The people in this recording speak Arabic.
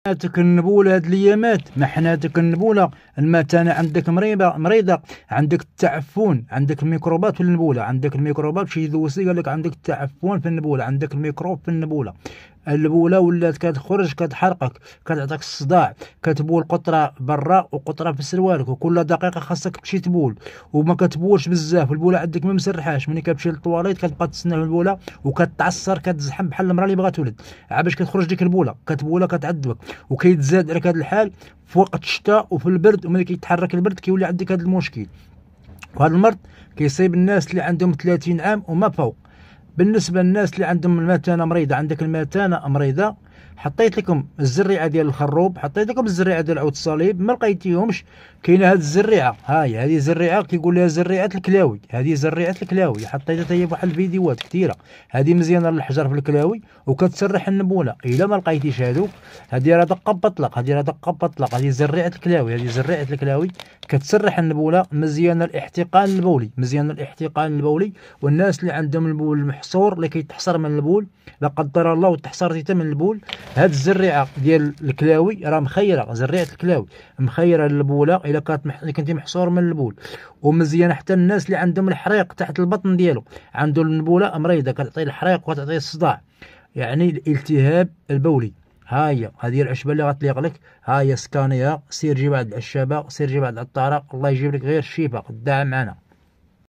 حناتك النبوله هاد الايامات، ما حناتك النبوله، المثانه عندك مريضه، عندك التعفن، عندك الميكروبات في النبوله، عندك الميكروبات شي يدوسي قال لك عندك التعفن في النبوله، عندك الميكروب في النبوله. النبوله ولات كتخرج كتحرقك، كتعطيك الصداع، كتبول قطره برا وقطره في سروالك، وكل دقيقه خاصك تمشي تبول، وما كتبولش بزاف، البوله عندك ما مسرحاش، ملي كتمشي للطواليت كتبقى تسنى في البوله وكتعصر كتزحم بحال المراه اللي بغات تولد، عا باش كتخرج ديك البوله كتبوله كتعذبك. وكيتزاد عليك هذا الحال في وقت الشتاء وفي البرد، وملي كيتحرك البرد كيولي عندك هذا المشكل. وهذا المرض كيصيب الناس اللي عندهم 30 عام وما فوق. بالنسبه للناس اللي عندهم المثانه مريضه، عندك المثانه مريضه، حطيت لكم الزريعه ديال الخروب، حطيت لكم الزريعه ديال عود الصليب، ما لقيتيهمش كاينه هذه الزريعه، هاي هذه زريعه كيقول لها زريعه الكلاوي، هذه زريعه الكلاوي، حطيتها هي بواحد الفيديوهات كثيره، هذه مزيانه للحجر في الكلاوي وكتسرح النبوله. الا ما لقيتيش هذوك، هذه راه دقه بطلق، هذه راه دقه بطلق، هذه زريعه الكلاوي، هذه زريعه الكلاوي كتسرح النبوله، مزيانه الاحتقان البولي، مزيانه الاحتقان البولي. والناس اللي عندهم البول المحصور اللي كيتحصر من البول، لا قدر الله وتحصرتي من البول، هاد الزريعه ديال الكلاوي راه مخيره، زريعه الكلاوي مخيره للبوله الا كنتي محصور من البول. ومزيان حتى الناس اللي عندهم الحريق تحت البطن ديالو، عنده النبوله مريضه كتعطي الحريق وكتعطي الصداع، يعني الالتهاب البولي. هي هذه العشبه اللي غتليق لك، هي سكانيها، سير جيب عند العشابه، سير جيب عند العطاره، الله يجيب لك غير الشفاء، دعم معنا.